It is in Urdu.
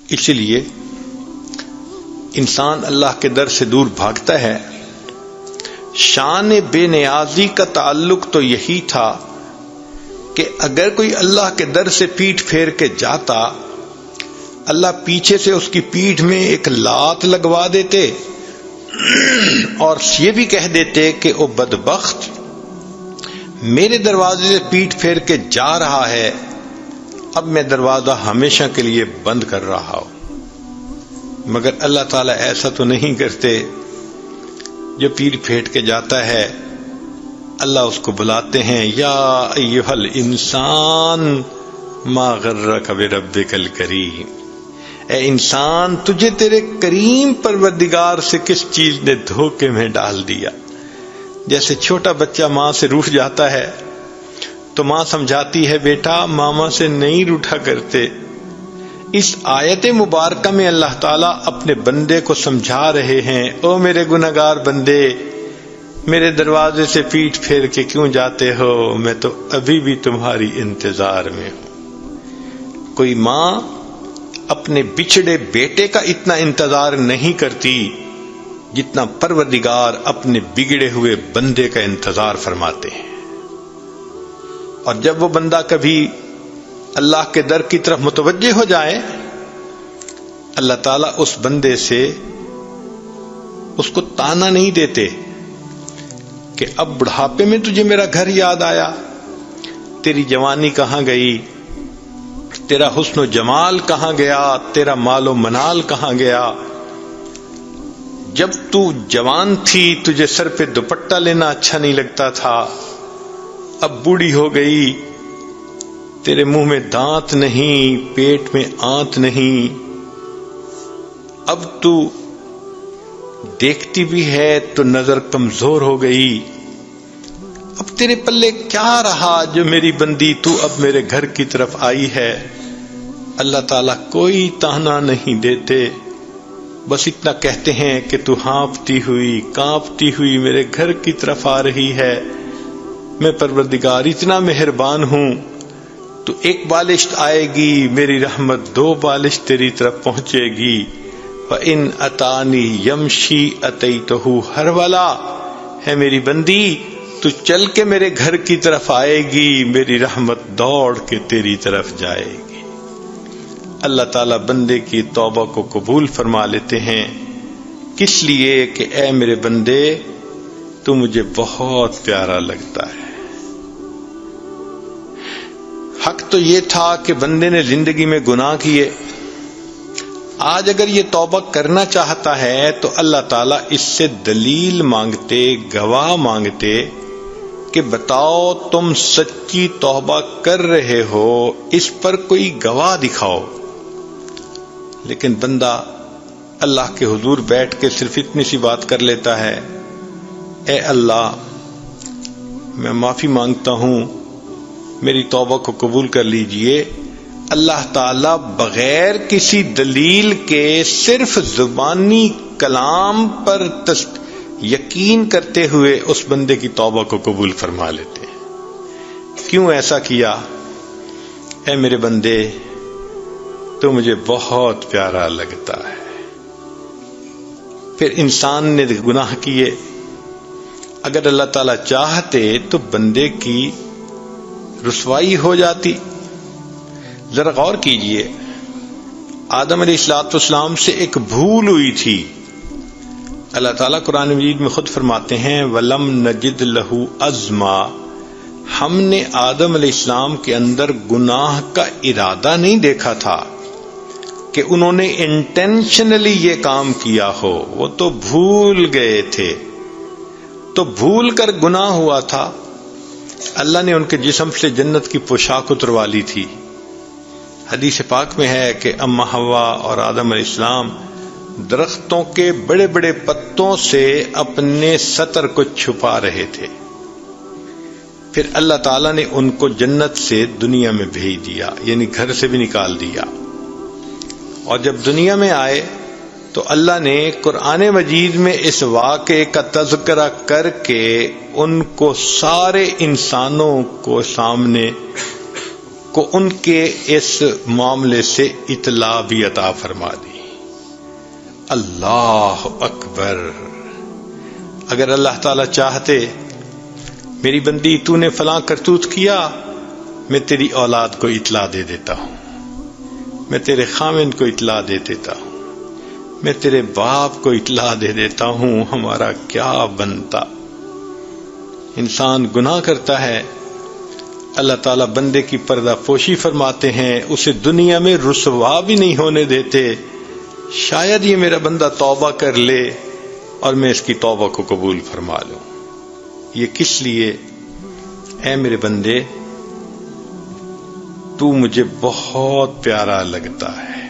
اسی لیے انسان اللہ کے در سے دور بھاگتا ہے۔ شان بے نیازی کا تعلق تو یہی تھا کہ اگر کوئی اللہ کے در سے پیٹھ پھیر کے جاتا، اللہ پیچھے سے اس کی پیٹھ میں ایک لات لگوا دیتے اور یہ بھی کہہ دیتے کہ او بدبخت، میرے دروازے سے پیٹھ پھیر کے جا رہا ہے، اب میں دروازہ ہمیشہ کے لیے بند کر رہا ہوں۔ مگر اللہ تعالیٰ ایسا تو نہیں کرتے۔ جو پیٹھ پھیر کے جاتا ہے اللہ اس کو بلاتے ہیں، یا ایھا الانسان ما غرک بربک الکریم، اے انسان تجھے تیرے کریم پروردگار سے کس چیز نے دھوکے میں ڈال دیا۔ جیسے چھوٹا بچہ ماں سے روٹھ جاتا ہے تو ماں سمجھاتی ہے، بیٹا ماما سے نہیں روٹھا کرتے۔ اس آیت مبارکہ میں اللہ تعالیٰ اپنے بندے کو سمجھا رہے ہیں، او میرے گنہگار بندے، میرے دروازے سے پیٹھ پھیر کے کیوں جاتے ہو؟ میں تو ابھی بھی تمہاری انتظار میں ہوں۔ کوئی ماں اپنے بچھڑے بیٹے کا اتنا انتظار نہیں کرتی جتنا پروردگار اپنے بگڑے ہوئے بندے کا انتظار فرماتے ہیں۔ اور جب وہ بندہ کبھی اللہ کے در کی طرف متوجہ ہو جائے، اللہ تعالیٰ اس بندے سے اس کو تانا نہیں دیتے کہ اب بڑھاپے میں تجھے میرا گھر یاد آیا، تیری جوانی کہاں گئی، تیرا حسن و جمال کہاں گیا، تیرا مال و منال کہاں گیا۔ جب تو جوان تھی تجھے سر پہ دوپٹہ لینا اچھا نہیں لگتا تھا، اب بوڑھی ہو گئی، تیرے منہ میں دانت نہیں، پیٹ میں آنت نہیں، اب تو دیکھتی بھی ہے تو نظر کمزور ہو گئی، اب تیرے پلے کیا رہا جو میری بندی تو اب میرے گھر کی طرف آئی ہے۔ اللہ تعالیٰ کوئی تانا نہیں دیتے، بس اتنا کہتے ہیں کہ تو ہانپتی ہوئی کانپتی ہوئی میرے گھر کی طرف آ رہی ہے، میں پروردگار اتنا مہربان ہوں، تو ایک بالشت آئے گی میری رحمت، دو بالشت تیری طرف پہنچے گی۔ وَإِنْ أَتَانِي يَمْشِي أَتَيْتُهُ هَرْوَلًا، ہے میری بندی تو چل کے میرے گھر کی طرف آئے گی، میری رحمت دوڑ کے تیری طرف جائے گی۔ اللہ تعالیٰ بندے کی توبہ کو قبول فرما لیتے ہیں، کس لیے کہ اے میرے بندے تو مجھے بہت پیارا لگتا ہے۔ حق تو یہ تھا کہ بندے نے زندگی میں گناہ کیے، آج اگر یہ توبہ کرنا چاہتا ہے تو اللہ تعالیٰ اس سے دلیل مانگتے، گواہ مانگتے کہ بتاؤ تم سچی توبہ کر رہے ہو، اس پر کوئی گواہ دکھاؤ۔ لیکن بندہ اللہ کے حضور بیٹھ کے صرف اتنی سی بات کر لیتا ہے، اے اللہ میں معافی مانگتا ہوں، میری توبہ کو قبول کر لیجئے۔ اللہ تعالیٰ بغیر کسی دلیل کے صرف زبانی کلام پر یقین کرتے ہوئے اس بندے کی توبہ کو قبول فرما لیتے ہیں۔ کیوں ایسا کیا؟ اے میرے بندے تو مجھے بہت پیارا لگتا ہے۔ پھر انسان نے گناہ کیے، اگر اللہ تعالیٰ چاہتے تو بندے کی رسوائی ہو جاتی۔ ذرا غور کیجئے، آدم علیہ السلام سے ایک بھول ہوئی تھی، اللہ تعالیٰ قرآن مجید میں خود فرماتے ہیں وَلَمْ نَجِدْ لَهُ عَزْمًا، ہم نے آدم علیہ السلام کے اندر گناہ کا ارادہ نہیں دیکھا تھا کہ انہوں نے انٹینشنلی یہ کام کیا ہو، وہ تو بھول گئے تھے، تو بھول کر گناہ ہوا تھا۔ اللہ نے ان کے جسم سے جنت کی پوشاک اتروا لی تھی۔ حدیث پاک میں ہے کہ اما حوا اور آدم علیہ السلام درختوں کے بڑے بڑے پتوں سے اپنے سطر کو چھپا رہے تھے، پھر اللہ تعالیٰ نے ان کو جنت سے دنیا میں بھیج دیا، یعنی گھر سے بھی نکال دیا، اور جب دنیا میں آئے تو اللہ نے قرآن مجید میں اس واقعے کا تذکرہ کر کے ان کو سارے انسانوں کو سامنے کو ان کے اس معاملے سے اطلاع بھی عطا فرما دی۔ اللہ اکبر! اگر اللہ تعالی چاہتے میری بندی تو نے فلاں کرتوت کیا، میں تیری اولاد کو اطلاع دے دیتا ہوں، میں تیرے خاوند کو اطلاع دے دیتا ہوں، میں تیرے باپ کو اطلاع دے دیتا ہوں، ہمارا کیا بنتا؟ انسان گناہ کرتا ہے، اللہ تعالیٰ بندے کی پردہ پوشی فرماتے ہیں، اسے دنیا میں رسوا بھی نہیں ہونے دیتے۔ شاید یہ میرا بندہ توبہ کر لے اور میں اس کی توبہ کو قبول فرما لوں۔ یہ کس لیے؟ اے میرے بندے، تو مجھے بہت پیارا لگتا ہے،